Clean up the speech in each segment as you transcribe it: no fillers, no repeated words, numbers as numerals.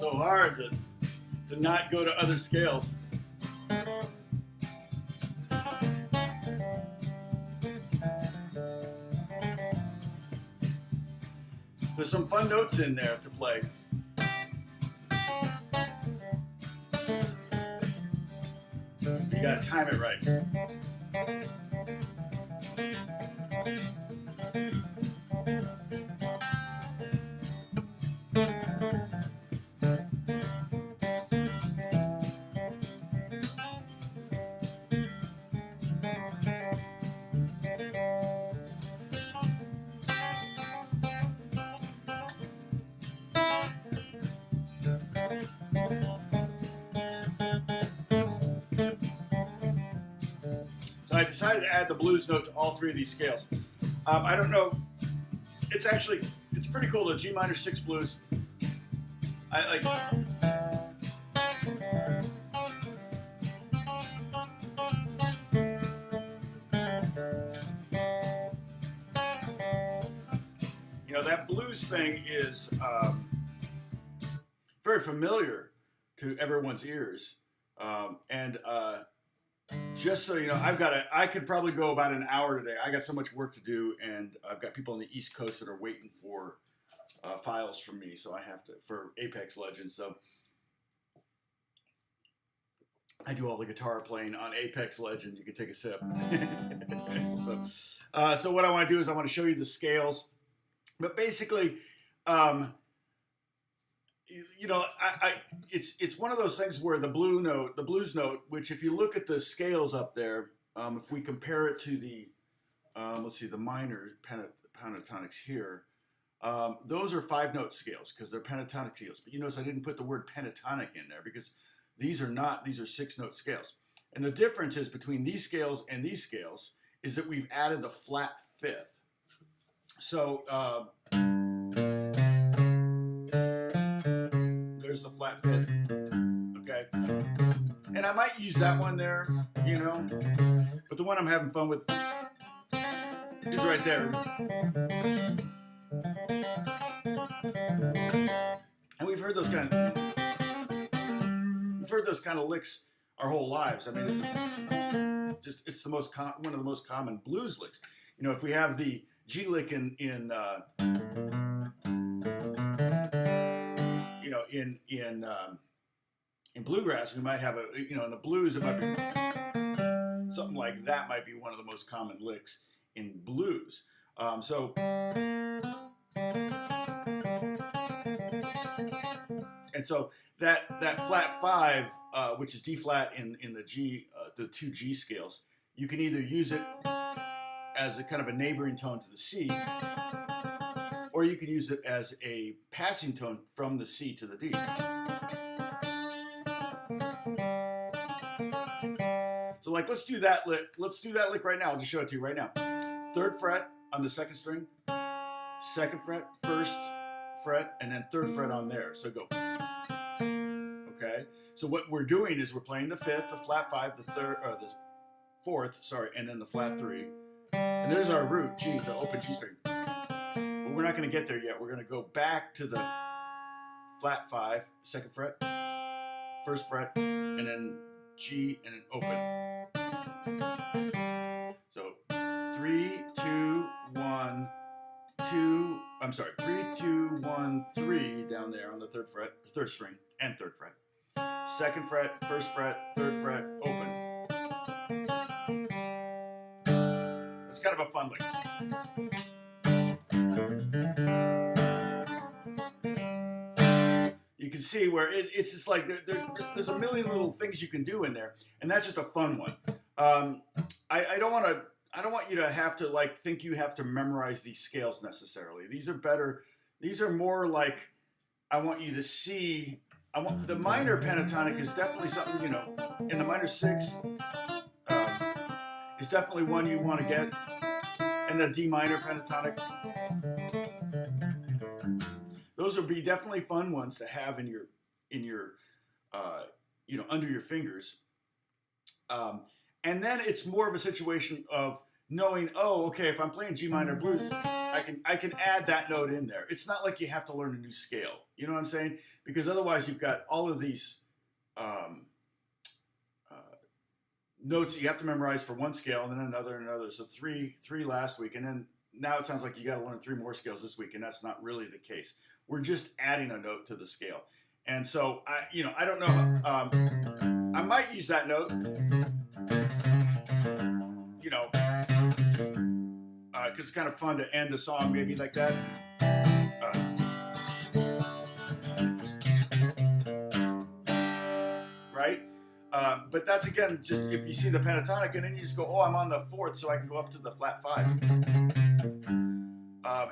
so hard to not go to other scales. There's some fun notes in there to play. You gotta time it right. So I decided to add the blues note to all three of these scales. I don't know. It's pretty cool. The G minor 6 blues. I like. You know, that blues thing is very familiar to everyone's ears, and just so you know, I could probably go about an hour today. I got so much work to do, and I've got people on the East Coast that are waiting for files from me, so I have to, for Apex Legends. So I do all the guitar playing on Apex Legends. You can take a sip. So what I want to do is I want to show you the scales, but basically, you know, it's one of those things where the blues note, which if you look at the scales up there, if we compare it to the, let's see, the minor pentatonics here, those are 5-note scales because they're pentatonic scales. But you notice I didn't put the word pentatonic in there because these are 6-note scales. And the difference is between these scales and these scales is that we've added the flat fifth. So there's the flat fifth, okay? And I might use that one there, you know, but the one I'm having fun with is right there. And we've heard those kind of licks our whole lives. I mean, it's one of the most common blues licks. You know, if we have the G lick in bluegrass, we might have in the blues, it might be something like that. Might be one of the most common licks in blues. And so that flat 5, which is D flat in the G, the 2 G scales, you can either use it as a kind of a neighboring tone to the C, or you can use it as a passing tone from the C to the D. So like, let's do that lick. Let's do that lick right now. I'll just show it to you right now. 3rd fret on the 2nd string, 2nd fret, 1st fret, and then 3rd fret on there. So go. Okay. So what we're doing is we're playing the 5th, the flat 5, the 4th, sorry, and then the flat 3. And there's our root, G, the open G string. But we're not going to get there yet. We're going to go back to the flat 5, 2nd fret, 1st fret, and then G, and then open. So 3, 2, 1, 2. I'm sorry, 3, 2, 1, 3 down there on the 3rd fret, 3rd string, and 3rd fret. 2nd fret, 1st fret, 3rd fret, open. It's kind of a fun lick. You can see where it's just like there's a million little things you can do in there, and that's just a fun one. I don't want you to have to think you have to memorize these scales necessarily. These are better. These are more like I want you to see. The minor pentatonic is definitely something, you know, in the minor 6 is definitely one you want to get, and the D minor pentatonic. Those would be definitely fun ones to have in your you know, under your fingers. And then it's more of a situation of knowing, oh, okay, if I'm playing G minor blues, I can add that note in there. It's not like you have to learn a new scale. You know what I'm saying? Because otherwise you've got all of these notes that you have to memorize for one scale, and then another and another. So three last week, and then now it sounds like you got to learn 3 more scales this week, and that's not really the case. We're just adding a note to the scale. And so I don't know. I might use that note, because it's kind of fun to end a song maybe like that. Right? But that's, again, just if you see the pentatonic, and then you just go, oh, I'm on the 4th, so I can go up to the flat 5.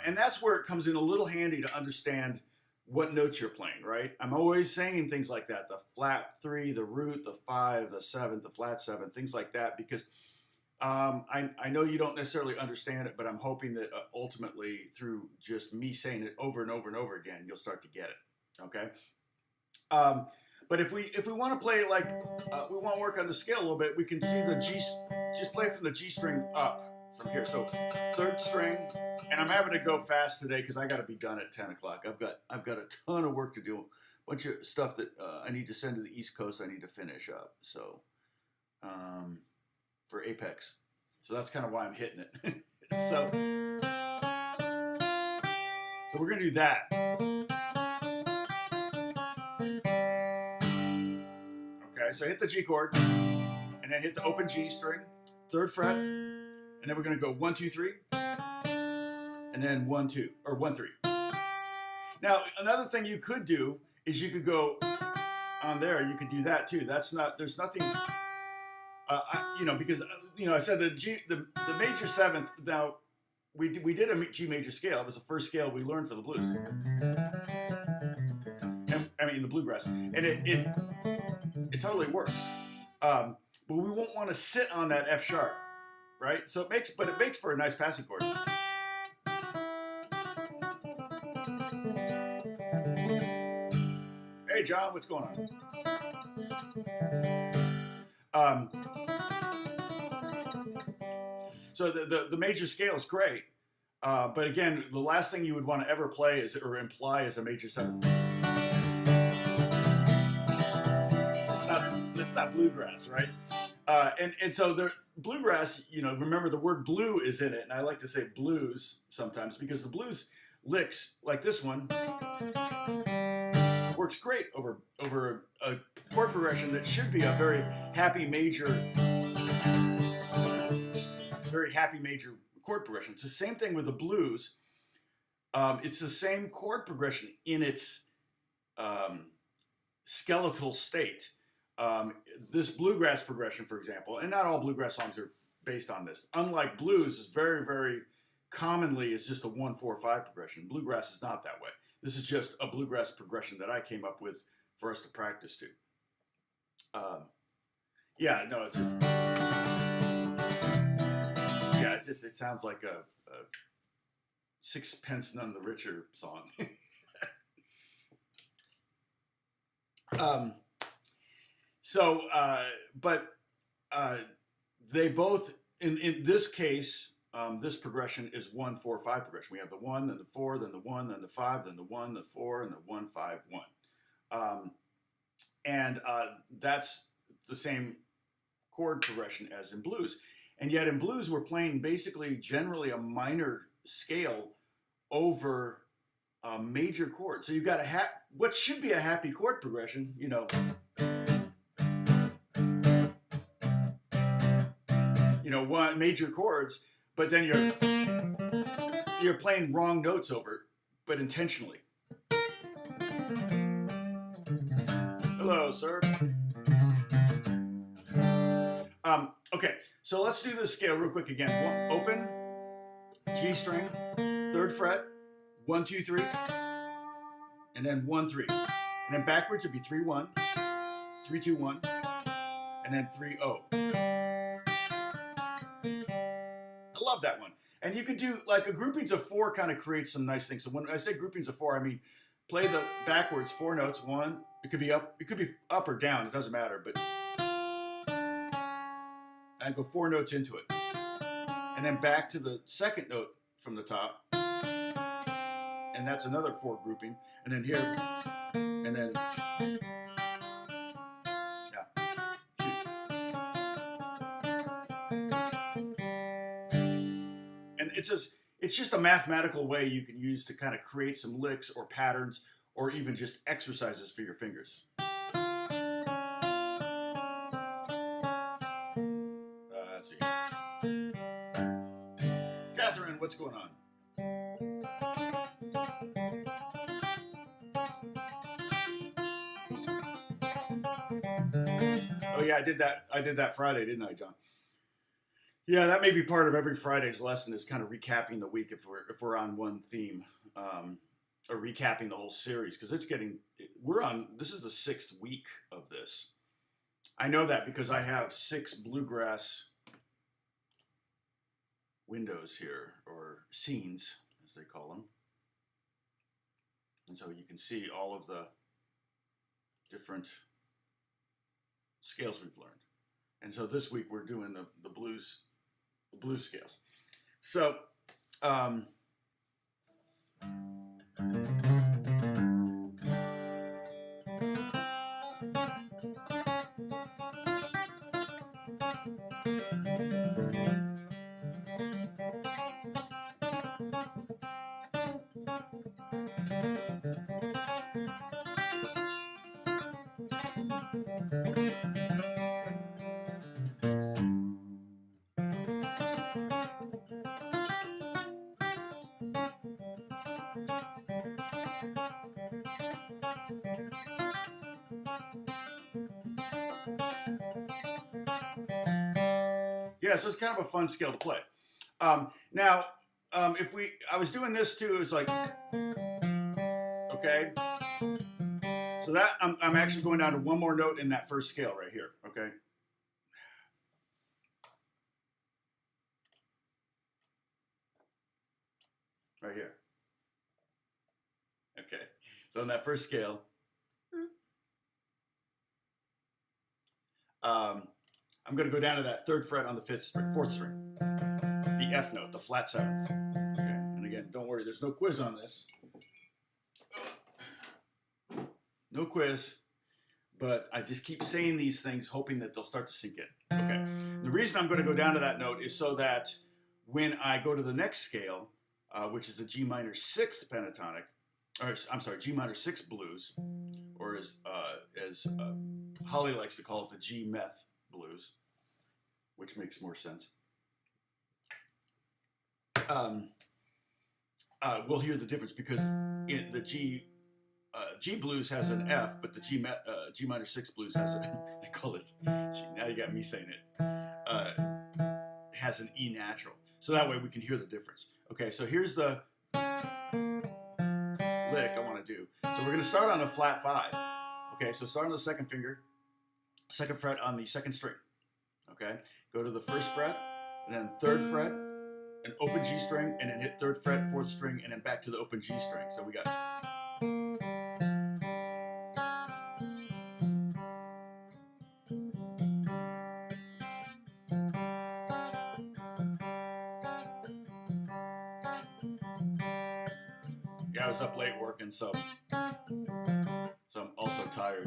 And that's where it comes in a little handy to understand what notes you're playing, right? I'm always saying things like that, the flat 3, the root, the 5, the 7th, the flat 7, things like that, because I know you don't necessarily understand it, but I'm hoping that ultimately through just me saying it over and over and over again, you'll start to get it, okay? But if we want to play like, we want to work on the scale a little bit, we can see the G, just play from the G string up from here. So 3rd string, and I'm having to go fast today because I got to be done at 10 o'clock. I've got a ton of work to do, a bunch of stuff that I need to send to the East Coast. I need to finish up. So for Apex, so that's kind of why I'm hitting it. so we're gonna do that. Okay, so hit the G chord, and then hit the open G string, 3rd fret, and then we're gonna go 1, 2, 3, and then 1, 2, or 1, 3. Now, another thing you could do is you could go on there. You could do that too. That's not. There's nothing. Because I said the major 7th. Now, we did a G major scale. It was the first scale we learned for the blues. And, I mean the bluegrass, and it totally works. But we won't want to sit on that F sharp, right? So it makes for a nice passing chord. Hey John, what's going on? So the major scale is great, but again, the last thing you would want to ever play is or imply is a major 7. It's not bluegrass, right? And so the bluegrass, remember the word blue is in it, and I like to say blues sometimes because the blues licks like this one works great over a chord progression that should be a very happy major chord progression. It's the same thing with the blues. It's the same chord progression in its skeletal state. This bluegrass progression, for example, and not all bluegrass songs are based on this. Unlike blues, is very, very commonly is just a 1-4-5 progression. Bluegrass is not that way. This is just a bluegrass progression that I came up with for us to practice to. It sounds like a Sixpence None the Richer song. They both, in this case, this progression is 1-4-5 progression. We have the 1, then the 4, then the 1, then the 5, then the 1, the 4, and the 1, 5, 1. And that's the same chord progression as in blues. And yet in blues, we're playing basically generally a minor scale over a major chord. So you've got what should be a happy chord progression, one major chords, but then you're playing wrong notes over it, but intentionally. Hello, sir. Okay, so let's do this scale real quick again. Open, G string, 3rd fret, 1, 2, 3, and then 1, 3. And then backwards it'd be 3, 1, 3, 2, 1, and then 3, 0. I love that one. And you could do like a groupings of 4 kind of creates some nice things. So when I say groupings of 4, I mean play the backwards 4 notes. 1, it could be up or down, it doesn't matter, but and go 4 notes into it. And and then back to the second note from the top, and that's another 4 grouping, and then here, and then, yeah. And it's just a mathematical way you can use to kind of create some licks or patterns or even just exercises for your fingers. Let's see. Catherine, what's going on? Oh yeah, I did that Friday, didn't I, John? Yeah, that may be part of every Friday's lesson, is kind of recapping the week if we're on one theme, or recapping the whole series, because this is the 6th week of this. I know that because I have 6 bluegrass windows here, or scenes as they call them, and so you can see all of the different scales we've learned. And so this week we're doing the blues scales. So yeah, so it's kind of a fun scale to play. Now, I was doing this too, it's like, okay. So that, I'm actually going down to one more note in that first scale right here, okay? Right here. Okay, so in that first scale, I'm going to go down to that 3rd fret on the 4th string, the F note, the flat 7th. Okay, and again, don't worry, there's no quiz on this. No quiz, but I just keep saying these things hoping that they'll start to sink in. Okay, the reason I'm going to go down to that note is so that when I go to the next scale, which is the G minor 6th pentatonic, or I'm sorry, G minor 6 blues, or as Holly likes to call it, the G meth blues, which makes more sense. We'll hear the difference, because in the G blues has an F, but the G minor 6 blues has they call it, now you got me saying it, has an E natural. So that way we can hear the difference. Okay, so here's the lick I want to do. So we're going to start on a flat 5. Okay, so start on the 2nd finger, 2nd fret on the 2nd string. Okay, go to the 1st fret, and then 3rd fret, an open G string, and then hit 3rd fret, 4th string, and then back to the open G string. So we got. Yeah, I was up late working, so I'm also tired.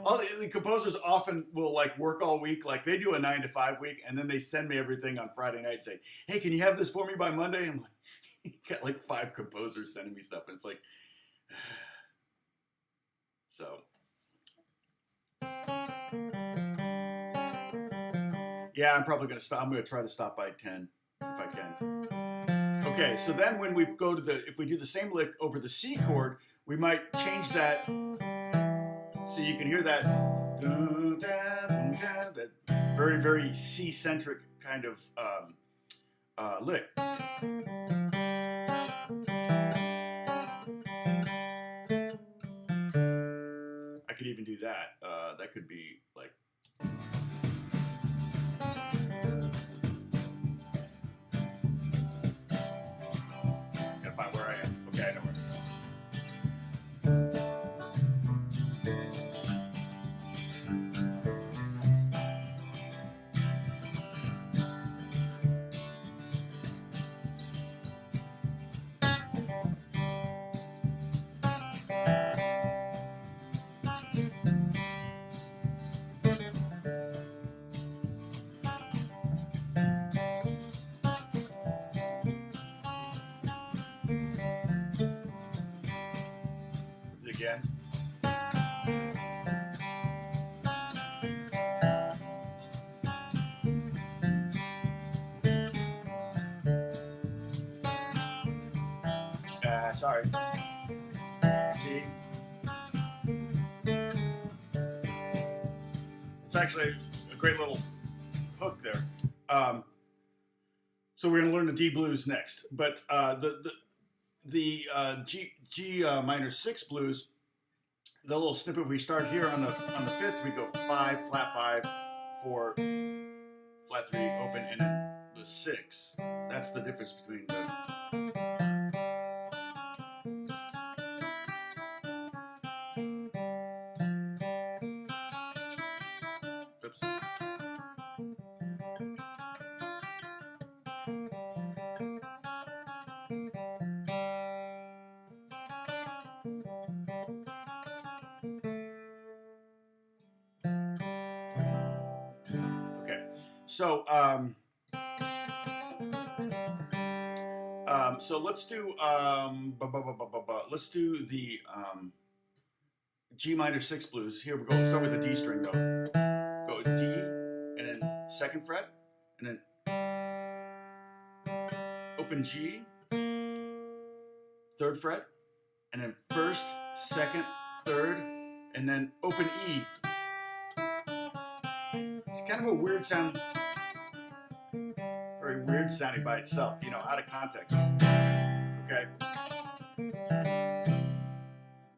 All the composers often will like work all week, like they do a 9 to 5 week, and then they send me everything on Friday night and say, hey, can you have this for me by Monday? I'm like, got like 5 composers sending me stuff, and it's like, so. Yeah, I'm probably going to stop. I'm going to try to stop by 10 if I can. Okay, so then when we go to if we do the same lick over the C chord, we might change that, so you can hear that, that very, very C-centric kind of lick. I could even do that. That could be like. Gotta find where I am. Okay, I know where. again. Sorry. G. It's actually a great little hook there. So we're going to learn the D blues next, but the G minor 6 blues, the little snippet we start here on the 5th, we go 5 flat 5 4 flat 3 open, and then the 6. That's the difference between the. Oops. Okay, so so let's do let's do the G minor 6 blues. Here we're going to start with the D string though. Go D and then 2nd fret and then open G, 3rd fret, and then 1st, 2nd, 3rd, and then open E. It's kind of a weird sound, very weird sounding by itself, you know, out of context. Okay,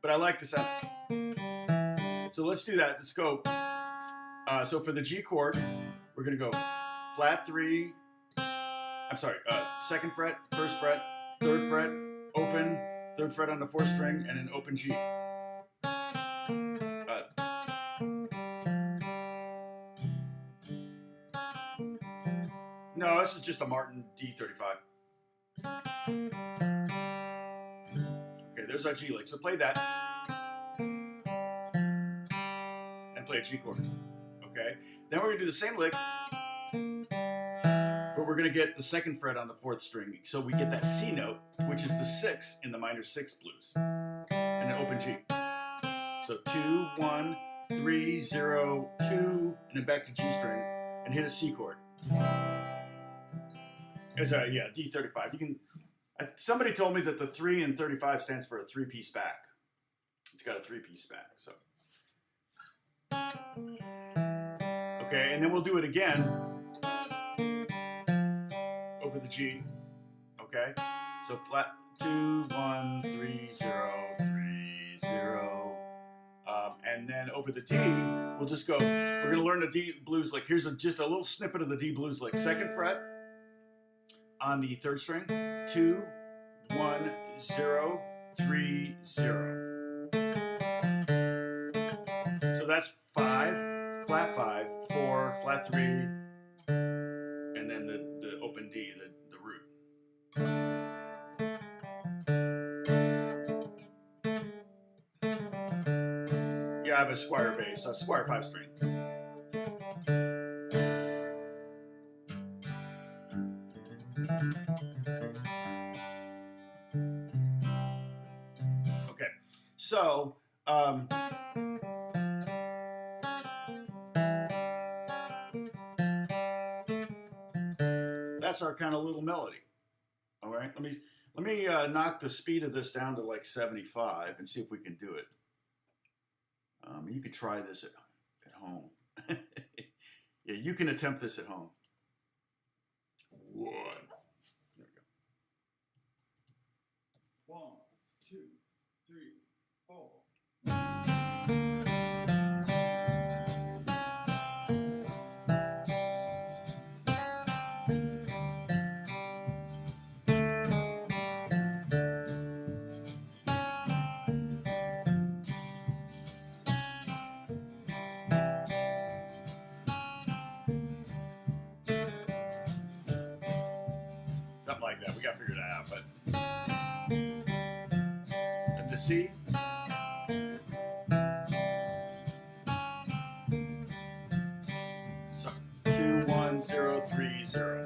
but I like the sound. So let's do that. Let's go. So for the G chord, we're gonna go flat 3. I'm sorry, 2nd fret, 1st fret, 3rd fret, open, 3rd fret on the 4th string, and then open G. No, this is just a Martin D35. Okay, there's our G lick. So play that. And play a G chord. Okay? Then we're going to do the same lick, but we're going to get the 2nd fret on the 4th string. So we get that C note, which is the 6 in the minor 6 blues. And then open G. So 2, 1, 3, 0, 2, and then back to G string and hit a C chord. It's a, yeah, D35. You can. Somebody told me that the 3 in 35 stands for a 3-piece back. It's got a 3-piece back. So. Okay, and then we'll do it again over the G. Okay, so flat 2, 1, 3, 0, 3, 0. And then over the D, we'll just go. We're going to learn the D blues lick. Here's just a little snippet of the D blues lick. 2nd fret on the 3rd string. 2, 1, 0, 3, 0. So that's 5, flat 5, 4, flat 3, and then the open D, the root. Yeah, I have a Squire bass, a Squire 5 string. Okay, so that's our kind of little melody. All right, let me knock the speed of this down to like 75 and see if we can do it. You could try this at home. Yeah, you can attempt this at home. 1. There we go. 1, 2, 3, 4. Something like that. We got to figure that out. But and the C. So 2, 1, 0, 3, 0.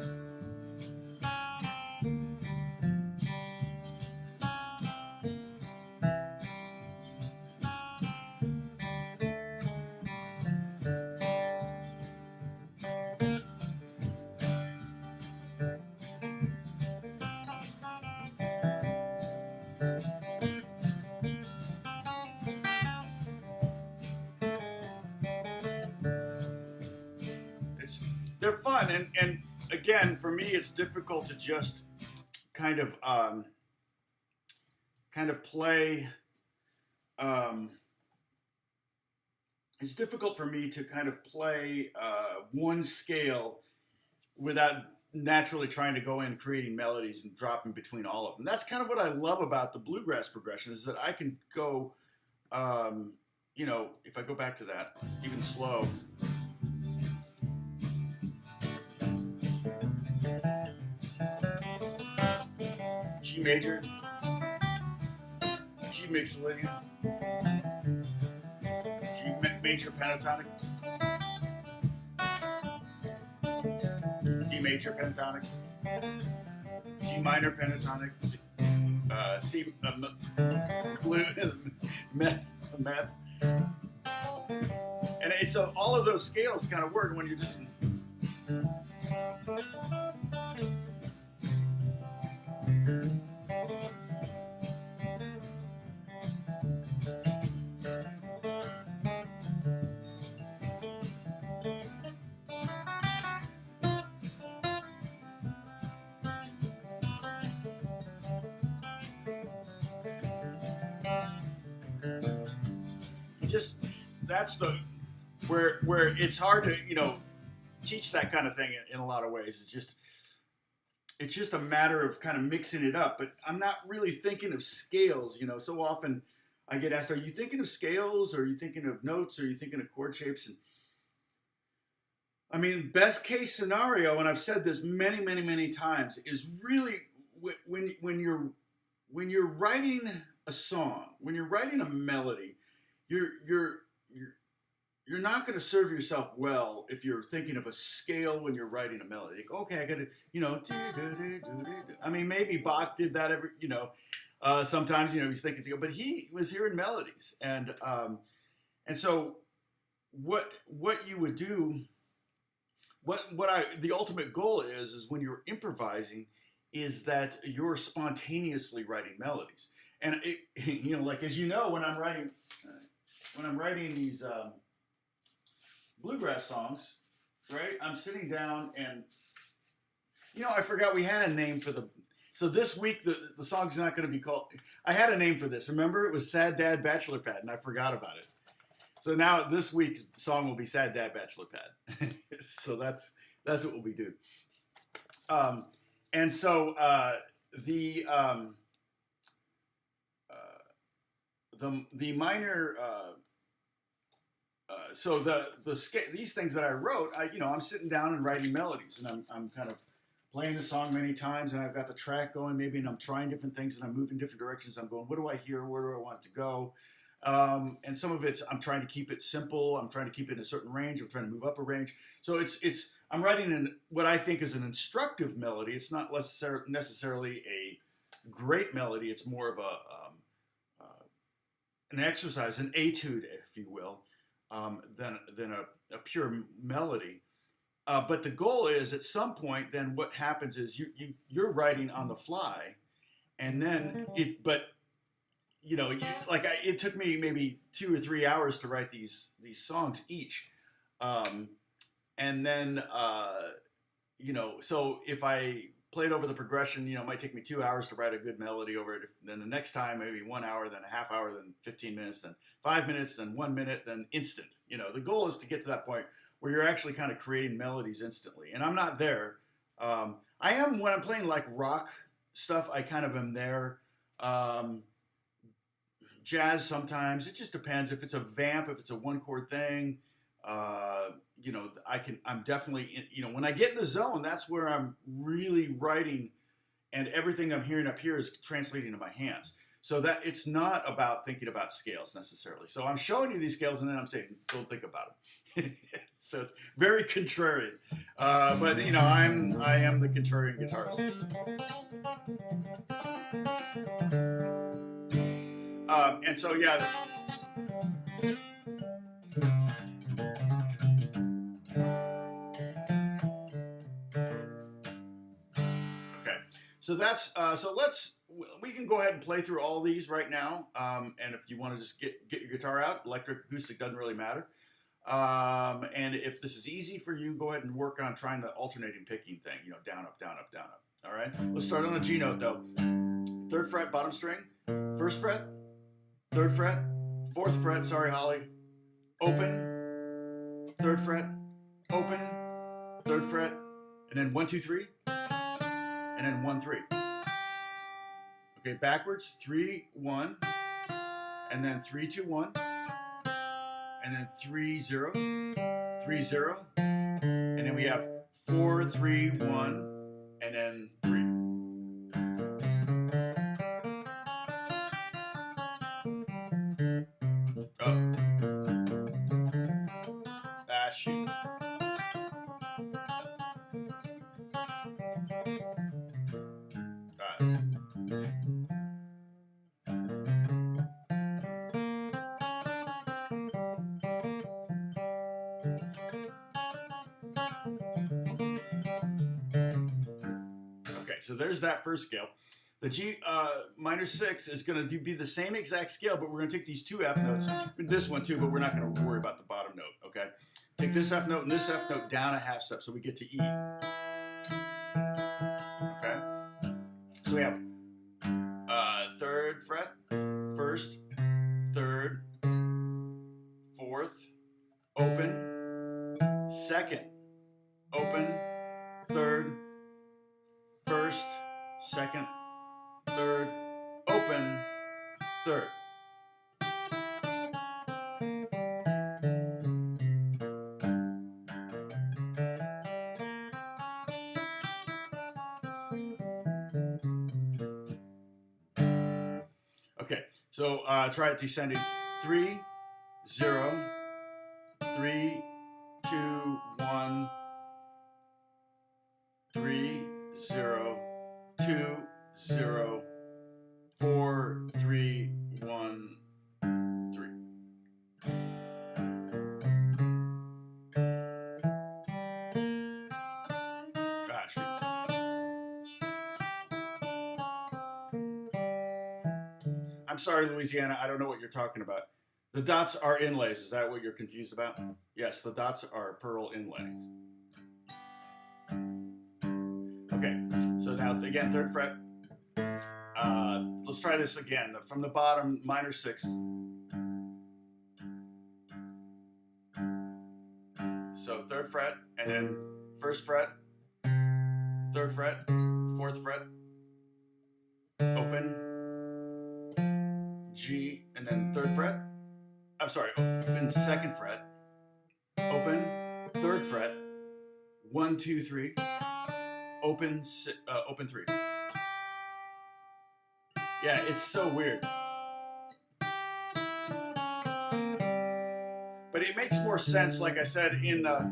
fun. And again, for me, it's difficult to just kind of play. It's difficult for me to kind of play one scale without naturally trying to go in creating melodies and dropping between all of them. That's kind of what I love about the bluegrass progression, is that I can go, you know, if I go back to that, even slow. G major, G mixolydian, G major pentatonic, D major pentatonic, G minor pentatonic, C meth, and so all of those scales kind of work when you're just. Just that's the where it's hard to, you know, teach that kind of thing in a lot of ways. It's just a matter of kind of mixing it up. But I'm not really thinking of scales. You know, so often I get asked, "Are you thinking of scales? Or are you thinking of notes? Or are you thinking of chord shapes?" And I mean, best case scenario, and I've said this many times, is really when you're writing a song, when you're writing a melody, you're not going to serve yourself well if you're thinking of a scale when you're writing a melody. Like, okay, I got to, you know, I mean, maybe Bach did that every, you know, sometimes, you know, he's thinking, but he was hearing melodies, and so what you would do, the ultimate goal is when you're improvising, is that you're spontaneously writing melodies, and it, you know, like, as you know, when I'm writing these bluegrass songs, right? I'm sitting down, and you know, I forgot we had a name for the. So this week the song's not going to be called. I had a name for this. Remember, it was "Sad Dad Bachelor Pad," and I forgot about it. So now this week's song will be "Sad Dad Bachelor Pad." So that's what we'll be doing. And so the minor. So these things that I wrote, I'm sitting down and writing melodies, and I'm kind of playing the song many times, and I've got the track going maybe, and I'm trying different things, and I'm moving different directions. I'm going, what do I hear? Where do I want it to go? And some of it's, I'm trying to keep it simple. I'm trying to keep it in a certain range. I'm trying to move up a range. So I'm writing in what I think is an instructive melody. It's not necessarily a great melody. It's more of an exercise, an etude, if you will, than a pure melody. But the goal is, at some point, then what happens is you're writing on the fly, and then it took me maybe 2 or 3 hours to write these songs each, and then so if I played over the progression, it might take me 2 hours to write a good melody over it. Then the next time, maybe 1 hour, then a half hour, then 15 minutes, then 5 minutes, then 1 minute, then instant. The goal is to get to that point where you're actually kind of creating melodies instantly. And I'm not there. I am when I'm playing like rock stuff. I kind of am there. Jazz sometimes. It just depends. If it's a vamp, if it's a one chord thing, I'm definitely, when I get in the zone, that's where I'm really writing, and everything I'm hearing up here is translating to my hands. So that it's not about thinking about scales necessarily. So I'm showing you these scales, and then I'm saying, don't think about them. So it's very contrarian. But I am the contrarian guitarist. And so yeah. So that's we can go ahead and play through all these right now. And if you want to just get your guitar out, electric, acoustic, doesn't really matter. And if this is easy for you, go ahead and work on trying the alternating picking thing, you know, down, up, down, up, down, up. All right, let's start on a G note though. 3rd fret, bottom string, 1st fret, 3rd fret, 4th fret, sorry Holly, open, 3rd fret, open, 3rd fret, and then 1, 2, 3, and then 1, 3. Okay, backwards, 3, 1, and then 3, 2, 1, and then 3, 0, 3, 0, and then we have 4, 3, 1, and then 3. Oh. Ah, shoot. Got it. Okay, so there's that first scale. The G minor 6 is going to be the same exact scale, but we're going to take these 2 F notes, this one too, but we're not going to worry about the bottom note, okay? Take this F note and this F note down a half step, so we get to E. Okay? So we have 3rd fret, 1st, 3rd, 4th, open, 2nd, open, 3rd, 1st, 2nd, 3rd, open, 3rd. Okay, so try it descending. 3, 0, 3, 2, 1, 3, 0, 2, 0, 4, 3, 1, 3. Gosh. I'm sorry, Louisiana, I don't know what you're talking about. The dots are inlays. Is that what you're confused about? Yes, the dots are pearl inlays. Okay, so now again, 3rd fret. Let's try this again. From the bottom, minor 6. So 3rd fret, and then 1st fret, 3rd fret, 4th fret, open, G, and then 3rd fret. I'm sorry, open 2nd fret, open, 3rd fret, 1, 2, 3, open, open 3. Yeah, it's so weird. But it makes more sense, like I said, in the,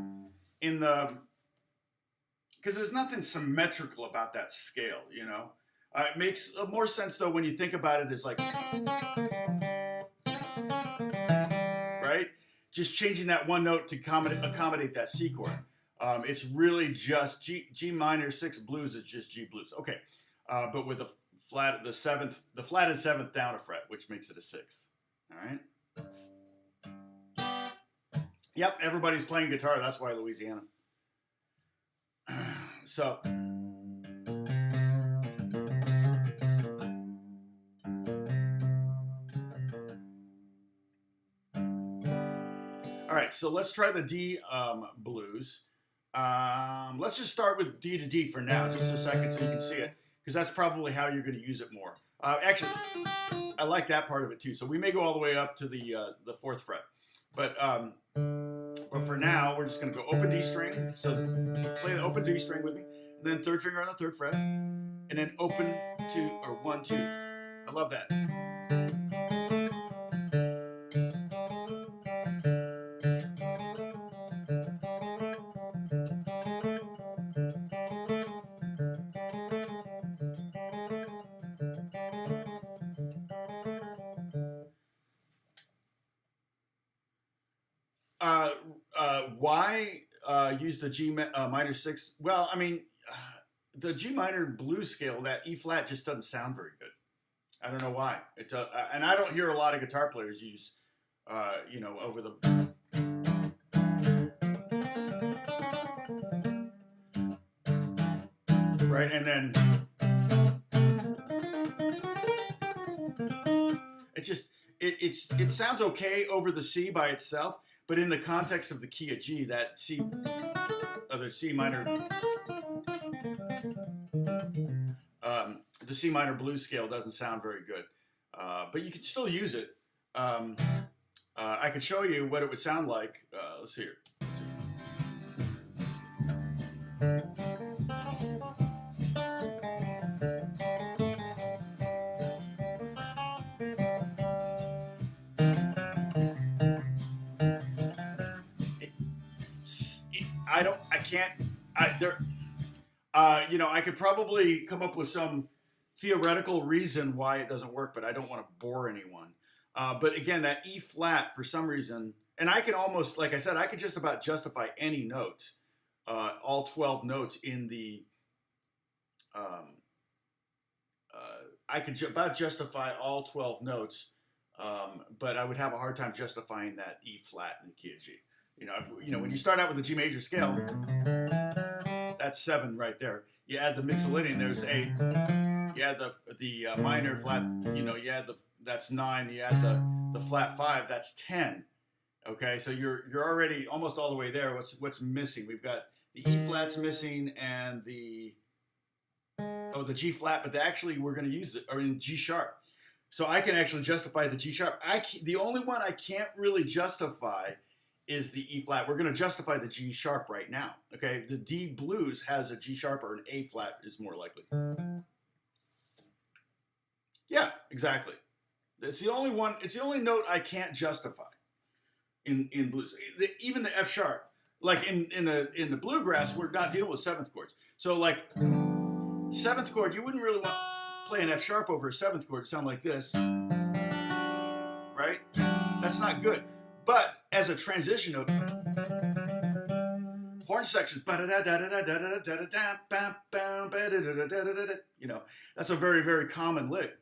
because there's nothing symmetrical about that scale, you know? It makes more sense, though, when you think about it as like, right? Just changing that one note to accommodate that C chord. It's really just G minor 6 blues is just G blues. Okay, but with the flatted 7th down a fret, which makes it a 6th. All right. Yep, everybody's playing guitar. That's why Louisiana. So. All right, so let's try the D blues. Let's just start with D to D for now, just a second so you can see it, because that's probably how you're going to use it more. Actually, I like that part of it too. So we may go all the way up to the 4th fret, but for now we're just going to go open D string. So play the open D string with me, and then 3rd finger on the 3rd fret, and then open 2 or 1 2. I love that. Why use the G minor 6? Well, I mean, the G minor blues scale, that E flat just doesn't sound very good. I don't know why. And I don't hear a lot of guitar players use, you know, over the. right? And then it sounds okay over the C by itself, but in the context of the key of G, that C, the C minor, the C minor blues scale doesn't sound very good, but you can still use it. I could show you what it would sound like. Let's see here. I could probably come up with some theoretical reason why it doesn't work, but I don't want to bore anyone. But again, that E flat, for some reason, and I can almost, like I said, I could just about justify any note, all 12 notes in the, I could about justify all 12 notes, but I would have a hard time justifying that E flat in the key of G. When you start out with a G major scale, that's 7 right there. You add the mixolydian, there's 8. You add the minor flat, you add that's 9. You add the flat 5, that's 10. Okay, so you're already almost all the way there. What's missing? We've got the E flat's missing and the G flat, but actually we're going to use it, or in G sharp. So I can actually justify the G sharp. The only one I can't really justify is the E flat. We're going to justify the G sharp right now. Okay, the D blues has a G sharp, or an A flat is more likely. Yeah, exactly. It's the only one. It's the only note I can't justify in blues. Even the F sharp, like in the bluegrass, we're not dealing with 7th chords. So like 7th chord, you wouldn't really want to play an F sharp over a 7th chord. Sound like this, right? That's not good. But as a transition note, horn sections, that's a very, very common lick.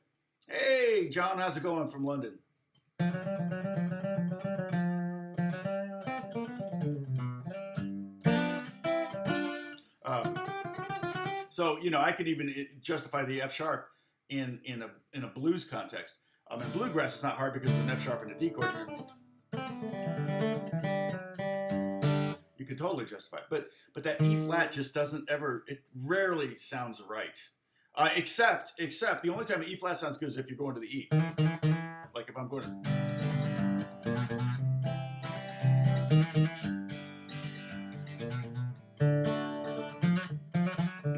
Hey, John, how's it going from London? So I could even justify the F sharp in a blues context. In bluegrass, it's not hard because of an F sharp and a D chord. You could totally justify it, but that E flat just doesn't ever. It rarely sounds right. Except the only time E flat sounds good is if you're going to the E. Like if I'm going to.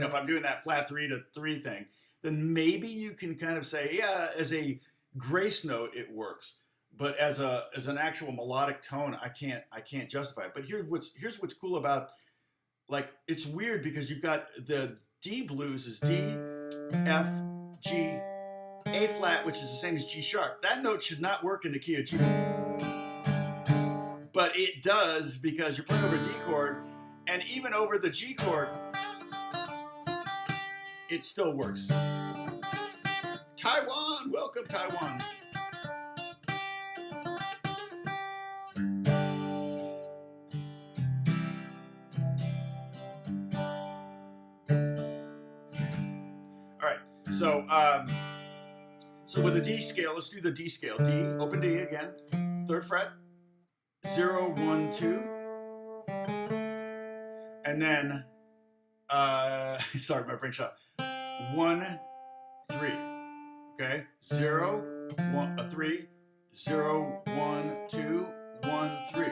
If I'm doing that flat 3 to 3 thing, then maybe you can kind of say, yeah, as a grace note it works, but as an actual melodic tone, I can't justify it. But here's what's cool about, like, it's weird because you've got the D blues is D, F, G, A flat, which is the same as G sharp. That note should not work in the key of G, but it does because you're playing over a D chord, and even over the G chord, it still works. Taiwan, welcome Taiwan. All right, so with the D scale, let's do the D scale. D, open D again, 3rd fret, 0, 1, 2, and then sorry, my brain shot. 1, 3. Okay, 0, 1, 3, 0, 1, 2, 1, 3.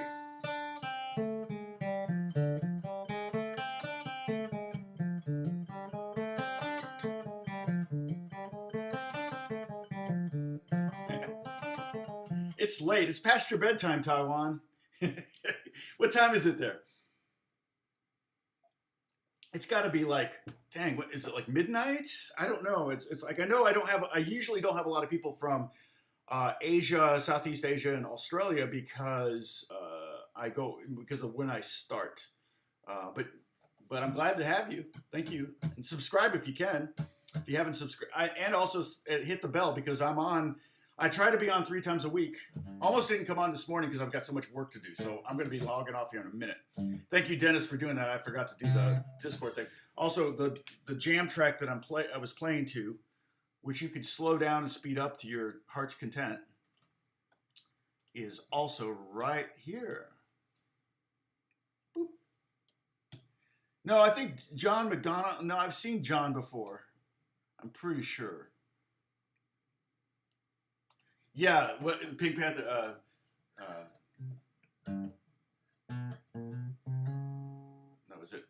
It's late. It's past your bedtime, Taiwan. What time is it there? It's got to be like, dang, what is it, like midnight? I don't know. It's like, I usually don't have a lot of people from Asia, Southeast Asia, and Australia because because of when I start. But I'm glad to have you. Thank you. And subscribe if you can. If you haven't subscribed, and also hit the bell because I'm on I try to be on 3 times a week. Almost didn't come on this morning because I've got so much work to do. So I'm going to be logging off here in a minute. Thank you, Dennis, for doing that. I forgot to do the Discord thing. Also, the jam track that I was playing to, which you could slow down and speed up to your heart's content, is also right here. Boop. No, I think John McDonough. No, I've seen John before. I'm pretty sure. Yeah, what Pink Panther? That was it.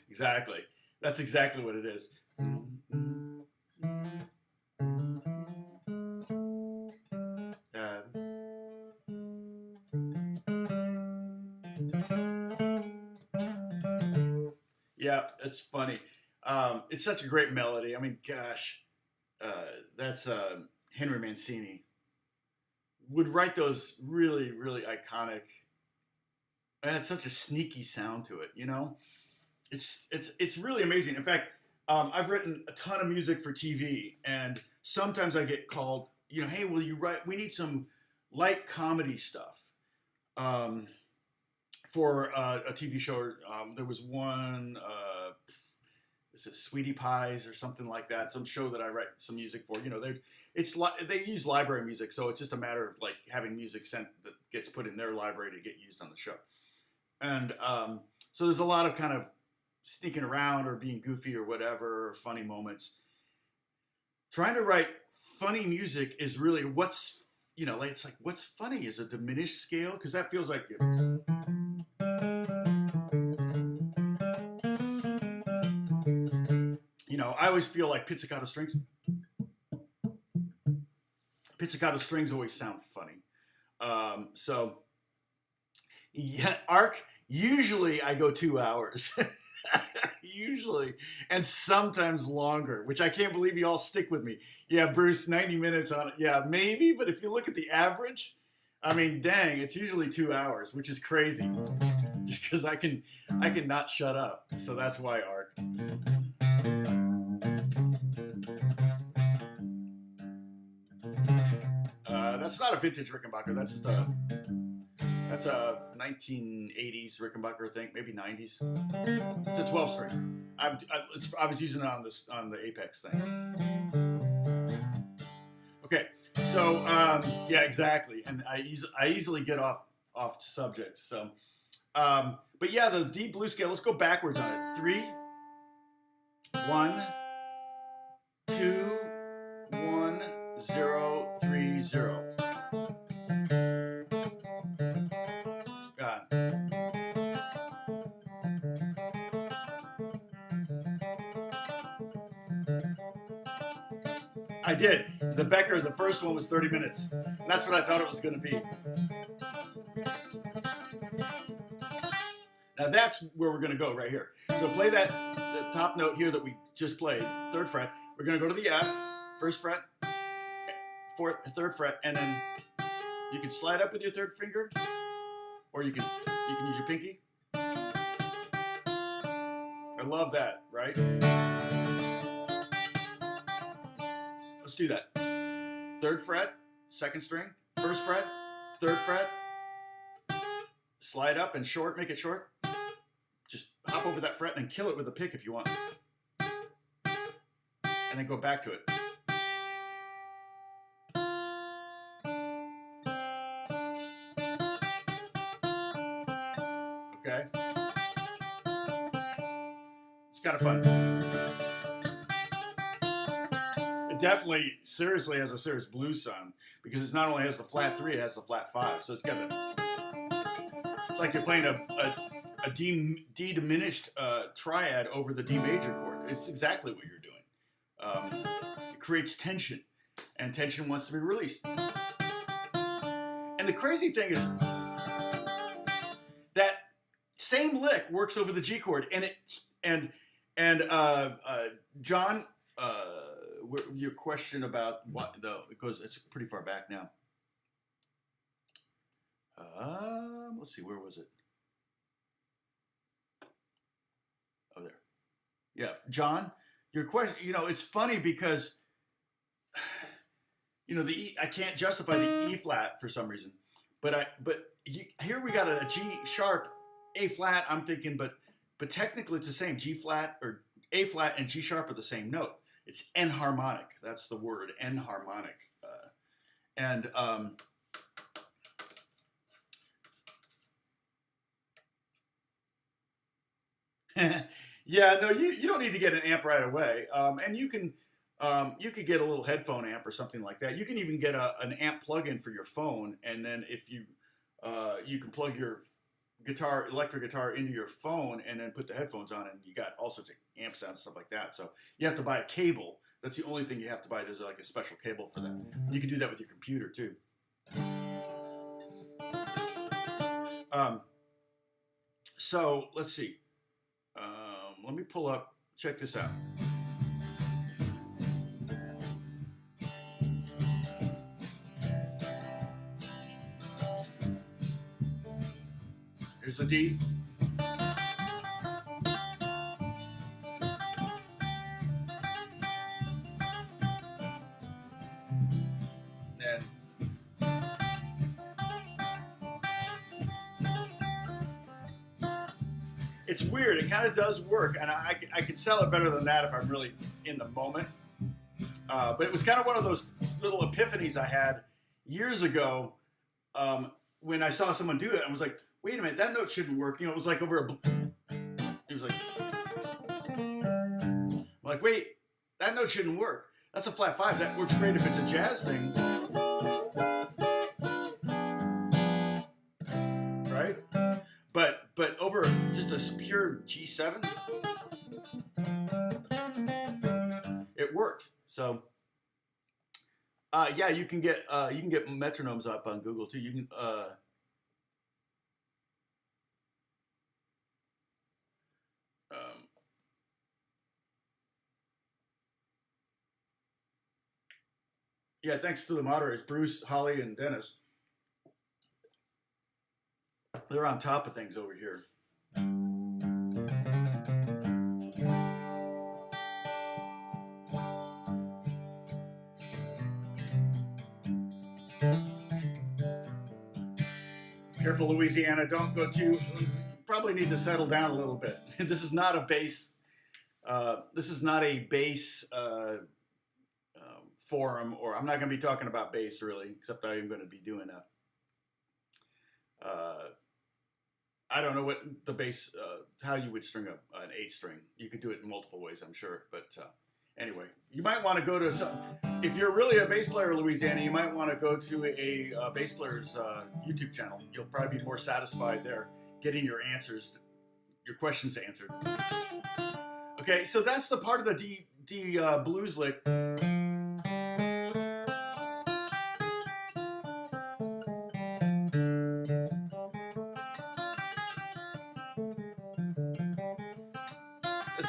Exactly. That's exactly what it is. Yeah, it's funny. It's such a great melody. I mean, gosh, that's Henry Mancini would write those really, really iconic. It had such a sneaky sound to it, you know. It's really amazing. In fact, I've written a ton of music for TV, and sometimes I get called, you know, hey, will you write? We need some light comedy stuff for a TV show. There was one, is it Sweetie Pies or something like that? Some show that I write some music for. You know, they use library music, so it's just a matter of like having music sent that gets put in their library to get used on the show. And so there's a lot of kind of sneaking around or being goofy or whatever, or funny moments. Trying to write funny music is really what's, you know, like, it's like, what's funny is a diminished scale, because that feels like, you know, I always feel like pizzicato strings always sound funny. So yeah, Arc, usually I go 2 hours. Usually, and sometimes longer, which I can't believe you all stick with me. Yeah, Bruce, 90 minutes on it. Yeah, maybe, but if you look at the average, I mean, dang, it's usually 2 hours, which is crazy. Just because I can not shut up. So that's why, Arc. That's not a vintage Rickenbacker. That's just a 1980s Rickenbacker, I think, maybe 90s. It's a 12 string. I was using it on the Apex thing. Okay, so yeah, exactly. And I easily get off subject. So, but yeah, the D blues scale. Let's go backwards on it. 3, 1, 2, 1, 0, 3, 0. I did. The Becker, the first one was 30 minutes. And that's what I thought it was going to be. Now that's where we're going to go right here. So play the top note here that we just played, 3rd fret. We're going to go to the F, 1st fret, 3rd fret, and then you can slide up with your 3rd finger, or you can use your pinky. I love that, right? Let's do that. 3rd fret, 2nd string, 1st fret, 3rd fret, slide up and short, make it short. Just hop over that fret and kill it with a pick if you want. And then go back to it. Okay? It's kind of fun. It definitely, seriously, has a serious blues sound, because it not only has the flat 3, it has the flat 5. So it's got it's like you're playing a D diminished triad over the D major chord. It's exactly what you're doing. It creates tension, and tension wants to be released. And the crazy thing is that same lick works over the G chord, and John, your question about what though, because it's pretty far back now. Let's see, where was it? Oh, there. Yeah, John, your question, it's funny because, the I can't justify the E flat for some reason, but here we got a G sharp, A flat. I'm thinking, but technically it's the same. G flat or A flat and G sharp are the same note. It's enharmonic. That's the word, enharmonic. And yeah, no, you don't need to get an amp right away. And you could get a little headphone amp or something like that. You can even get an amp plug-in for your phone, and then if you can plug your electric guitar into your phone, and then put the headphones on, and you got all sorts of amp sounds and stuff like that. So you have to buy a cable. That's the only thing you have to buy. There's like a special cable for that. You can do that with your computer too. So let's see. Let me pull up. Check this out. Here's the D. And it's weird. It kind of does work, and I could sell it better than that if I'm really in the moment. But it was kind of one of those little epiphanies I had years ago when I saw someone do it. I was like, wait a minute, that note shouldn't work. It was like over it was like, I'm like, wait, that note shouldn't work. That's a flat 5. That works great if it's a jazz thing. Right? But over just a pure G7, it worked. So yeah, you can get metronomes up on Google too. You can yeah, thanks to the moderators, Bruce, Holly, and Dennis. They're on top of things over here. Careful, Louisiana. Don't go too. Probably need to settle down a little bit. This is not a bass. This is not a bass forum, or I'm not going to be talking about bass really, except I am going to be doing I don't know what the bass, how you would string up an 8-string. You could do it in multiple ways, I'm sure. But anyway, you might want to go to some. If you're really a bass player in Louisiana, you might want to go to a bass player's YouTube channel. You'll probably be more satisfied there, getting your questions answered. Okay, so that's the part of the D blues lick.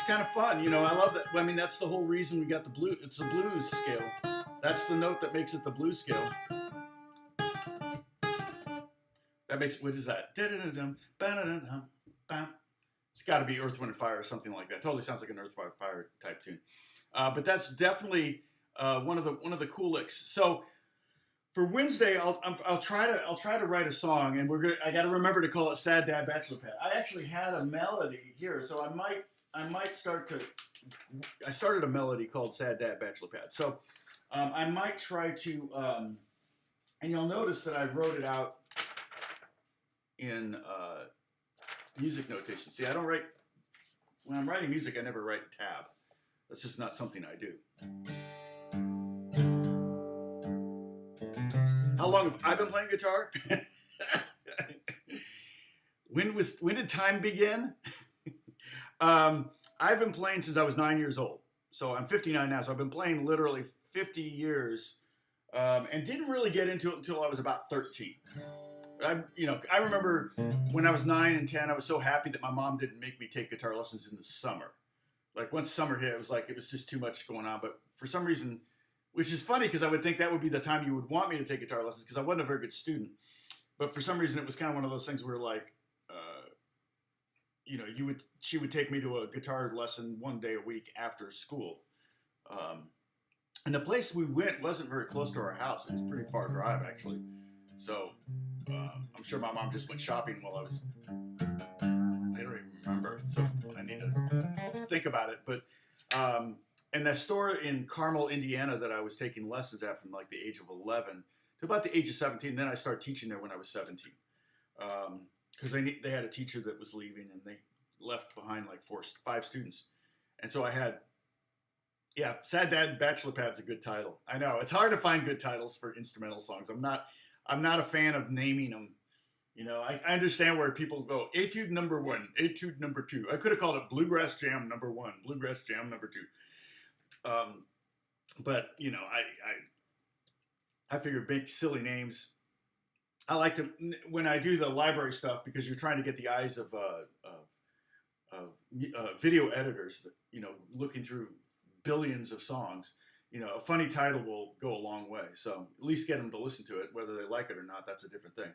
Kind of fun, I love that. I mean, that's the whole reason we got the blues. It's the blues scale. That's the note that makes it the blues scale. That makes, what is that? It's got to be Earth, Wind, and Fire or something like that. Totally sounds like an Earth, Wind, Fire type tune. But that's definitely one of the cool licks. So for Wednesday, I'll try to write a song, and I got to remember to call it "Sad Dad Bachelor Pad." I actually had a melody here, so I might I started a melody called Sad Dad Bachelor Pad. So I might try to, and you'll notice that I wrote it out in music notation. See, I don't write, when I'm writing music, I never write tab. That's just not something I do. How long have I been playing guitar? When did time begin? I've been playing since I was 9 years old. So I'm 59 now. So I've been playing literally 50 years, and didn't really get into it until I was about 13. I remember when I was 9 and 10, I was so happy that my mom didn't make me take guitar lessons in the summer. Like once summer hit, it was just too much going on. But for some reason, which is funny because I would think that would be the time you would want me to take guitar lessons because I wasn't a very good student. but for some reason it was kind of one of those things where like, she would take me to a guitar lesson one day a week after school. And the place we went wasn't very close to our house. It was a pretty far drive, actually. So I'm sure my mom just went shopping while I was. I don't even remember. So I need to think about it. But and that store in Carmel, Indiana, that I was taking lessons at from like the age of 11 to about the age of 17. Then I started teaching there when I was 17. Because they had a teacher that was leaving, and they left behind like 5 students, and so I had, Sad Dad Bachelor Pad's a good title. I know it's hard to find good titles for instrumental songs. I'm not a fan of naming them. I understand where people go. Etude number 1, Etude number 2. I could have called it Bluegrass Jam number 1, Bluegrass Jam number 2. But I figured make silly names. I like to, when I do the library stuff, because you're trying to get the eyes of video editors, that, looking through billions of songs, a funny title will go a long way. So at least get them to listen to it, whether they like it or not. That's a different thing.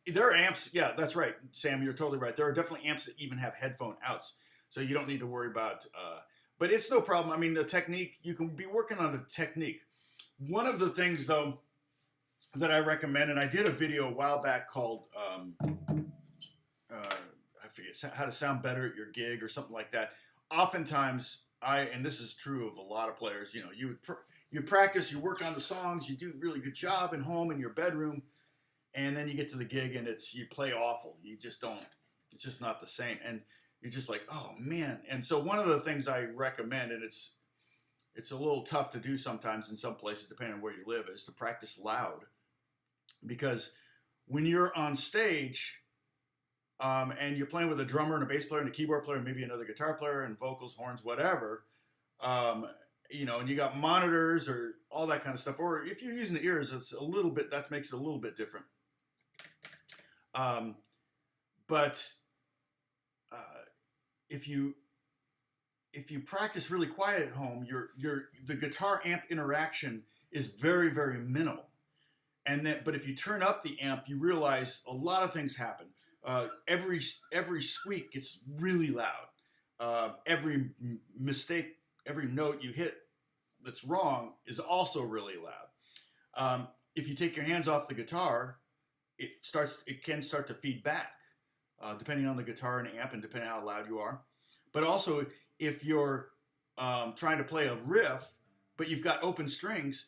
There are amps. Yeah, that's right, Sam. You're totally right. There are definitely amps that even have headphone outs, so you don't need to worry about. But it's no problem. I mean, the technique, you can be working on the technique. One of the things, though, that I recommend, and I did a video a while back called I forget how to sound better at your gig or something like that. Oftentimes, and this is true of a lot of players, you practice, you work on the songs, you do a really good job at home in your bedroom. And then you get to the gig and you play awful. You just don't, it's just not the same. And you're just like, oh man. And so one of the things I recommend, and it's a little tough to do sometimes in some places, depending on where you live, is to practice loud. Because when you're on stage and you're playing with a drummer and a bass player and a keyboard player, and maybe another guitar player and vocals, horns, whatever, and you got monitors or all that kind of stuff, or if you're using the ears, that makes it a little bit different. But if you practice really quiet at home, the guitar amp interaction is very, very minimal. But if you turn up the amp, you realize a lot of things happen. Every squeak gets really loud. Every mistake, every note you hit that's wrong is also really loud. If you take your hands off the guitar, it can start to feed back, depending on the guitar and amp and depending on how loud you are. But also, if you're trying to play a riff, but you've got open strings,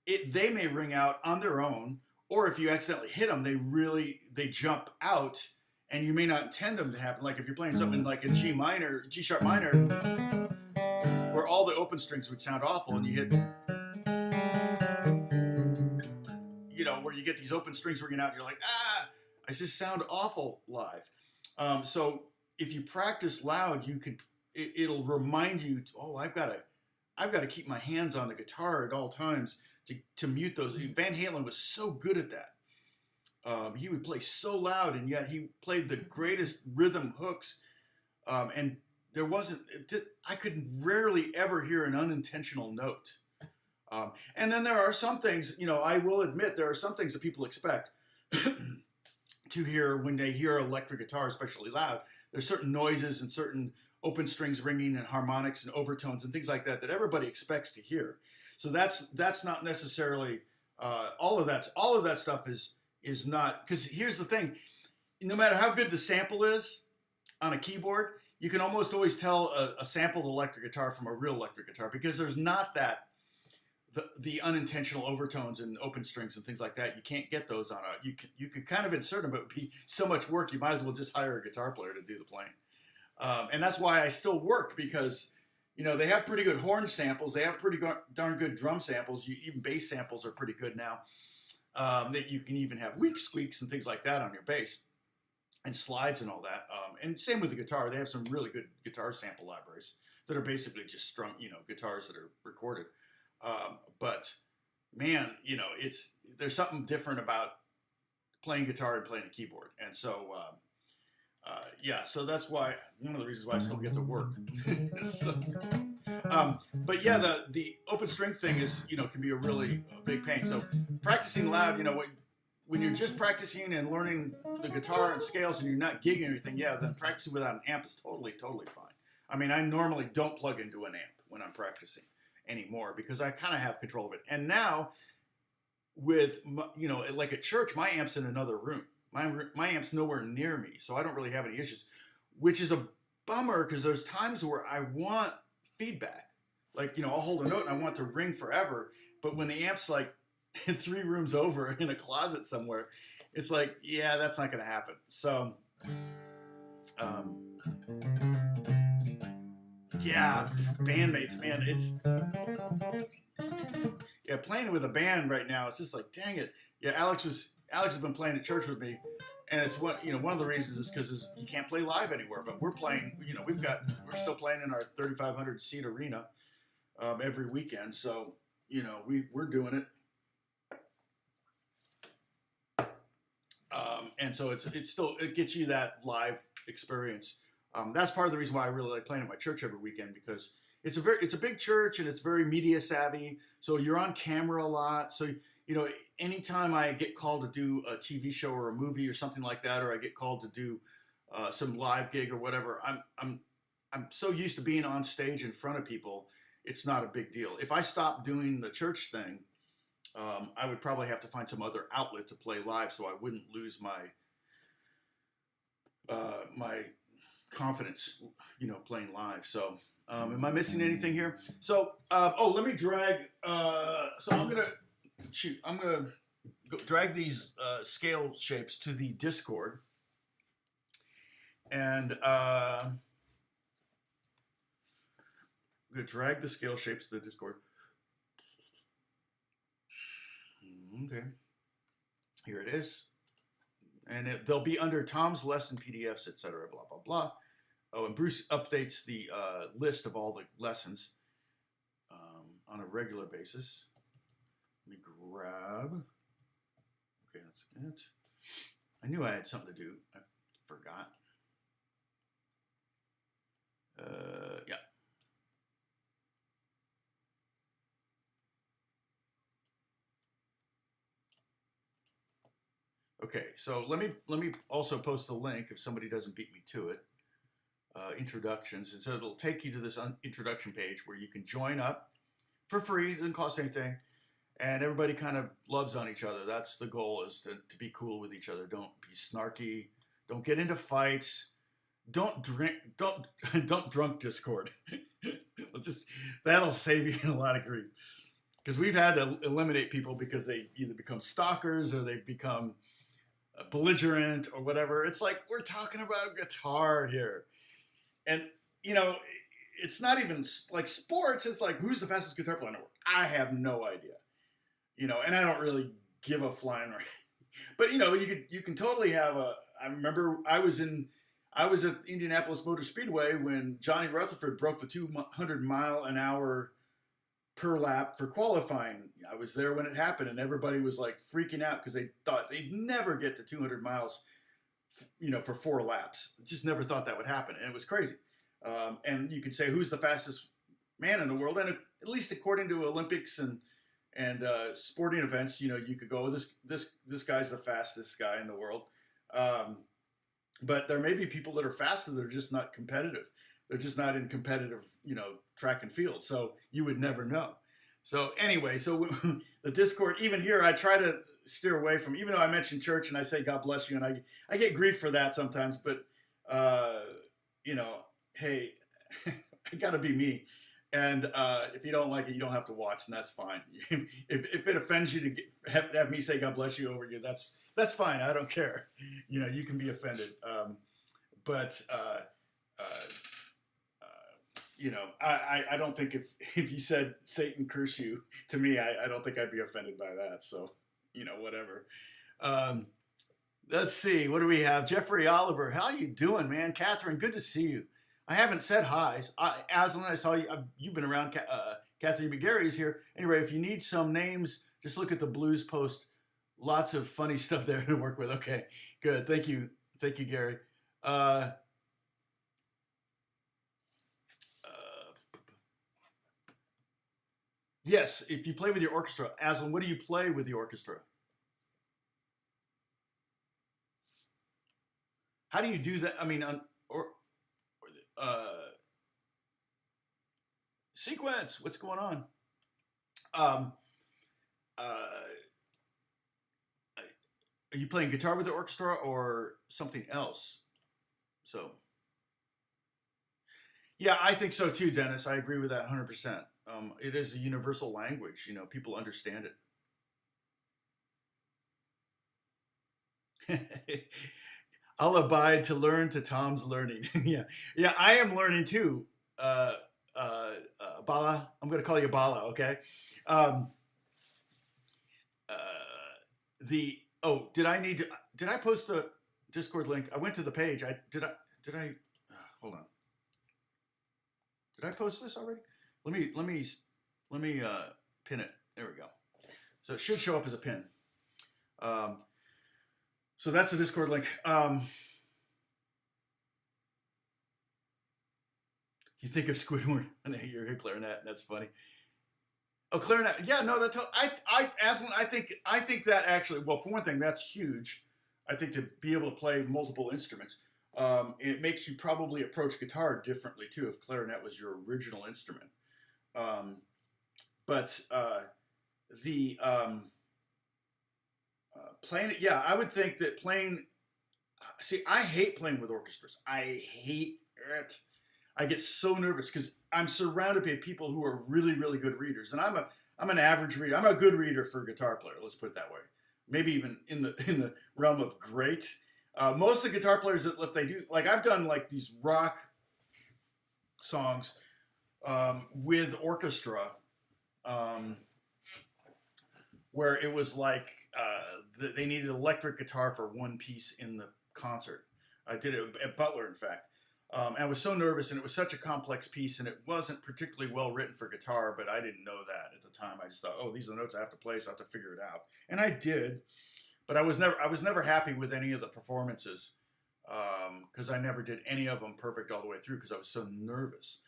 they may ring out on their own, or if you accidentally hit them, they jump out, and you may not intend them to happen. Like if you're playing something like in G sharp minor, where all the open strings would sound awful, and you hit, where you get these open strings ringing out, and you're like, I just sound awful live. So if you practice loud, it'll remind you, I've got to keep my hands on the guitar at all times to mute those. Van Halen was so good at that. He would play so loud, and yet he played the greatest rhythm hooks, and I could rarely ever hear an unintentional note. And then there are some things, I will admit, there are some things that people expect to hear when they hear electric guitar, especially loud. There's certain noises and certain open strings ringing and harmonics and overtones and things like that everybody expects to hear. So that's not necessarily all of that stuff is not, because here's the thing, no matter how good the sample is on a keyboard, you can almost always tell a sampled electric guitar from a real electric guitar, because there's not the unintentional overtones and open strings and things like that. You can't get those on you could kind of insert them, but it would be so much work, you might as well just hire a guitar player to do the playing. And that's why I still work, because they have pretty good horn samples, they have pretty darn good drum samples, even bass samples are pretty good now. That you can even have weak squeaks and things like that on your bass, and slides and all that. And same with the guitar, they have some really good guitar sample libraries that are basically just strung, guitars that are recorded. But man, there's something different about playing guitar and playing a keyboard. And so, yeah, so that's why, one of the reasons why I still get to work. So, but yeah, the open string thing is, can be a really big pain. So practicing loud, when you're just practicing and learning the guitar and scales and you're not gigging or anything, yeah, then practicing without an amp is totally fine. I mean, I normally don't plug into an amp when I'm practicing anymore because I kind of have control of it. And now with, like at church, my amp's in another room. My amp's nowhere near me, so I don't really have any issues, which is a bummer because there's times where I want feedback. Like, I'll hold a note and I want to ring forever, but when the amp's like 3 rooms over in a closet somewhere, it's like, yeah, that's not going to happen. So, yeah, bandmates, man, playing with a band right now, it's just like, dang it. Yeah, Alex has been playing at church with me, and it's one of the reasons is because he can't play live anywhere. But we're playing, we're still playing in our 3,500 seat arena every weekend. So we're doing it, and so it gets you that live experience. That's part of the reason why I really like playing at my church every weekend because it's a big church and it's very media savvy. So you're on camera a lot. So anytime I get called to do a TV show or a movie or something like that, or I get called to do some live gig or whatever, I'm so used to being on stage in front of people, it's not a big deal. If I stopped doing the church thing, I would probably have to find some other outlet to play live, so I wouldn't lose my my confidence, playing live. So, am I missing anything here? So, let me drag. So I'm gonna drag these scale shapes to the Discord, and I'm gonna drag the scale shapes to the Discord. Okay, here it is, and they'll be under Tom's lesson PDFs, etc. Blah blah blah. Oh, and Bruce updates the list of all the lessons on a regular basis. Let me grab. Okay, that's it. I knew I had something to do. I forgot. Yeah. Okay, so let me also post the link if somebody doesn't beat me to it. Introductions, and so it'll take you to this introduction page where you can join up for free. It doesn't cost anything. And everybody kind of loves on each other. That's the goal, is to be cool with each other. Don't be snarky. Don't get into fights. Don't drink. Don't drunk Discord. That'll save you a lot of grief. Because we've had to eliminate people because they either become stalkers or they become belligerent or whatever. It's like, we're talking about guitar here. And, it's not even like sports. It's like, who's the fastest guitar player in the world? I have no idea. And I don't really give a flying right. But you can totally have I remember I was at Indianapolis Motor Speedway when Johnny Rutherford broke the 200-mile-an-hour per lap for qualifying. I was there when it happened, and everybody was like freaking out because they thought they'd never get to 200 miles, for 4 laps. Just never thought that would happen, and it was crazy. And you could say, who's the fastest man in the world? And at least according to Olympics and sporting events, you could go, this guy's the fastest guy in the world. But there may be people that are faster that are just not competitive. They're just not in competitive, track and field. So you would never know. So anyway, the Discord, even here, I try to steer away from, even though I mention church and I say God bless you, and I get grief for that sometimes, but hey, I gotta be me. And if you don't like it, you don't have to watch, and that's fine. if it offends you to have me say God bless you over you, that's fine. I don't care. You can be offended. But I don't think if you said Satan curse you to me, I don't think I'd be offended by that. So, whatever. Let's see. What do we have? Jeffrey Oliver. How you doing, man? Catherine, good to see you. I haven't said hi. Aslan, I saw you. You've been around. Catherine McGarry's here. Anyway, if you need some names, just look at the Blues Post Lots of funny stuff there to work with. Okay, good. Thank you, Gary. Uh, yes, if you play with your orchestra, Aslan, what do you play with the orchestra? How do you do that? I mean, or uh, sequence. What's going on? Um, uh, are you playing guitar with the orchestra or something else? So, yeah, I think so too, Dennis. I agree with that 100%. It is a universal language. You know, people understand it. I'll abide to learn to Tom's learning. Yeah, yeah, I am learning too. Uh, Bala, I'm going to call you Bala, okay? Um, uh, did I need to? Did I post the Discord link? I went to the page. Did I? Hold on. Did I post this already? Let me pin it. There we go. So it should show up as a pin. Um, so that's the Discord link. You think of Squidward and you hear clarinet. That's funny. Oh, clarinet. Yeah, no, that's Aslan. I think that actually. Well, for one thing, that's huge. I think to be able to play multiple instruments, it makes you probably approach guitar differently too. If clarinet was your original instrument, um, but the playing it. Yeah, I would think that playing. See, I hate playing with orchestras. I hate it. I get so nervous because I'm surrounded by people who are really, really good readers, and I'm an average reader. I'm a good reader for a guitar player. Let's put it that way. Maybe even in the realm of great. Most of the guitar players that if they do like I've done like these rock songs with orchestra, um, where it was like they needed electric guitar for one piece in the concert. I did it at Butler, in fact. And I was so nervous, and it was such a complex piece, and it wasn't particularly well written for guitar, but I didn't know that at the time. I just thought, oh, these are the notes I have to play, so I have to figure it out. And I did, but I was never happy with any of the performances because I never did any of them perfect all the way through because I was so nervous.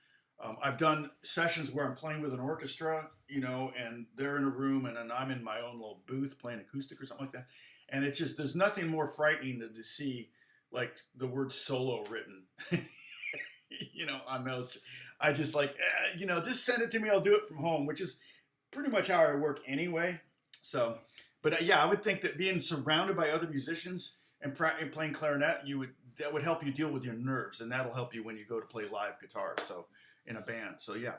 I've done sessions where I'm playing with an orchestra, and they're in a room, and then I'm in my own little booth playing acoustic or something like that. And it's just there's nothing more frightening than to see like the word solo written, on those. I just like, just send it to me. I'll do it from home, which is pretty much how I work anyway. So, but yeah, I would think that being surrounded by other musicians and playing clarinet, that would help you deal with your nerves, and that'll help you when you go to play live guitar. So in a band. So yeah.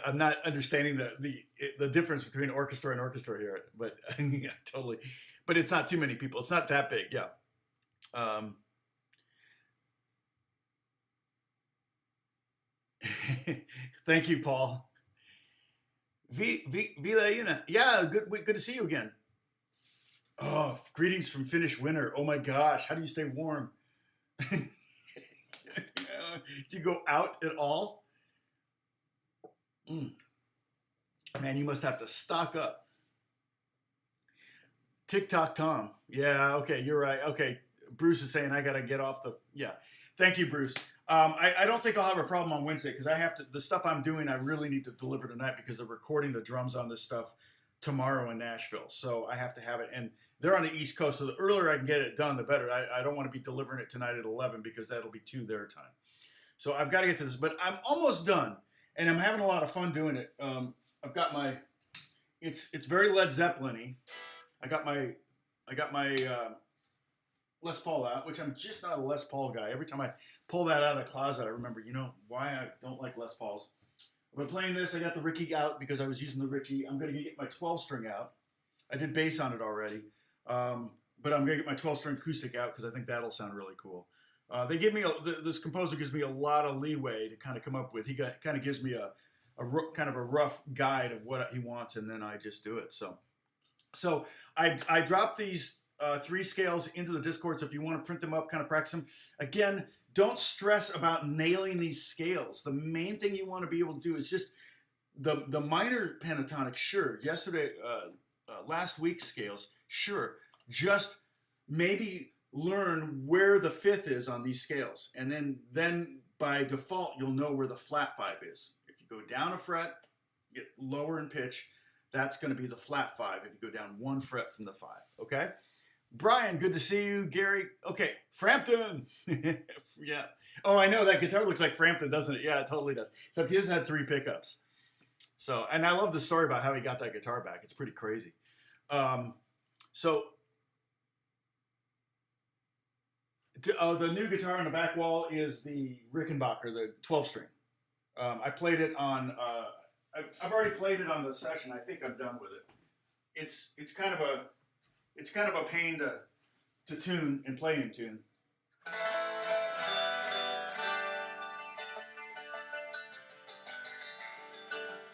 I'm not understanding the difference between orchestra and orchestra here, but yeah, totally. But it's not too many people. It's not that big. Yeah. Um, thank you, Paul. Vilayuna. Yeah, good to see you again. Oh, greetings from Finnish winter. Oh my gosh, how do you stay warm? Do you go out at all? Mm. Man, you must have to stock up. TikTok Tom. Yeah, okay, you're right. Okay, Bruce is saying I got to get off the. Yeah, thank you, Bruce. I don't think I'll have a problem on Wednesday because I have to. The stuff I'm doing, I really need to deliver tonight because they're recording the drums on this stuff tomorrow in Nashville. So I have to have it, and they're on the East Coast. So the earlier I can get it done, the better. I don't want to be delivering it tonight at 11 because that'll be 2 their time. So I've got to get to this, but I'm almost done, and I'm having a lot of fun doing it. I've got my. It's very Led Zeppelin-y. I got my Les Paul out, which I'm just not a Les Paul guy. Every time I pull that out of the closet, I remember, why I don't like Les Pauls. I've been playing this. I got the Ricky out because I was using the Ricky. I'm going to get my 12 string out. I did bass on it already, but I'm going to get my 12 string acoustic out because I think that'll sound really cool. They give me this composer gives me a lot of leeway to kind of come up with. He kind of gives me kind of a rough guide of what he wants, and then I just do it. So I dropped these 3 scales into the Discord. So if you want to print them up, kind of practice them. Again, don't stress about nailing these scales. The main thing you want to be able to do is just the minor pentatonic, sure. Yesterday, last week's scales, sure. Just maybe learn where the fifth is on these scales, and then by default you'll know where the flat five is. If you go down a fret, get lower in pitch, that's going to be the flat five. If you go down one fret from the five, okay. Brian, good to see you. Gary, okay. Frampton, yeah. Oh, I know that guitar looks like Frampton, doesn't it? Yeah, it totally does. Except his had 3 pickups. So, and I love the story about how he got that guitar back. It's pretty crazy. So, the new guitar on the back wall is the Rickenbacker, the 12-string. I played it on. I've already played it on the session. I think I'm done with it. It's kind of a pain to tune and play in tune.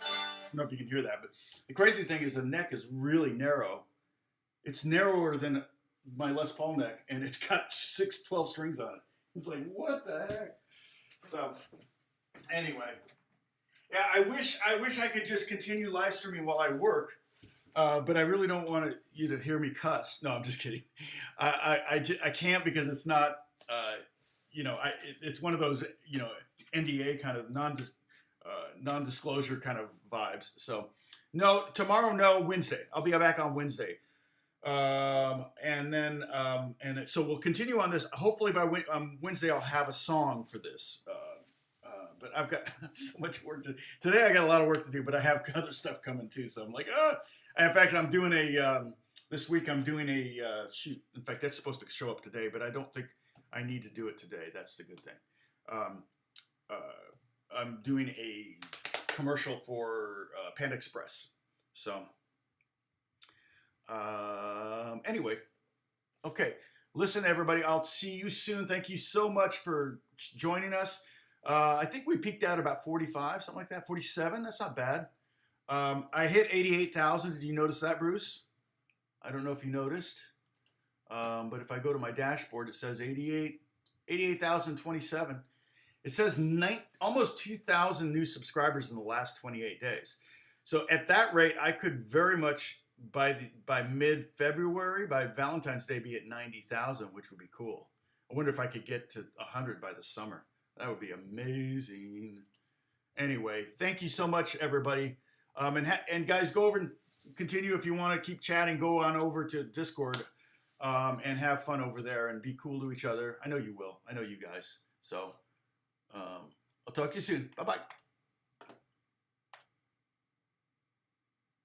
I don't know if you can hear that, but the crazy thing is the neck is really narrow. It's narrower than my Les Paul neck, and it's got 12 strings on it. It's like, what the heck? So, anyway, yeah, I wish I could just continue live streaming while I work, but I really don't want you to hear me cuss. No, I'm just kidding. I can't because it's not, it's one of those, NDA kind of non-disclosure kind of vibes. So, no, tomorrow, no, Wednesday. I'll be back on Wednesday. So we'll continue on this. Hopefully by Wednesday I'll have a song for this. But I've got so much work to. Today I got a lot of work to do, but I have other stuff coming too. So I'm like, In fact, I'm doing this week. I'm doing a shoot. In fact, that's supposed to show up today, but I don't think I need to do it today. That's the good thing. I'm doing a commercial for Panda Express. So. Anyway, okay. Listen, everybody, I'll see you soon. Thank you so much for joining us. I think we peaked out about 45, something like that. 47, that's not bad. I hit 88,000. Did you notice that, Bruce? I don't know if you noticed. But if I go to my dashboard, it says 88,027. It says almost 2,000 new subscribers in the last 28 days. So at that rate, I could very much by mid-February, by Valentine's Day, be at 90,000, which would be cool. I wonder if I could get to 100 by the summer. That would be amazing. Anyway, thank you so much, everybody. And guys, go over and continue if you want to keep chatting. Go on over to Discord and have fun over there and be cool to each other. I know you will. I know you guys. So I'll talk to you soon. Bye-bye.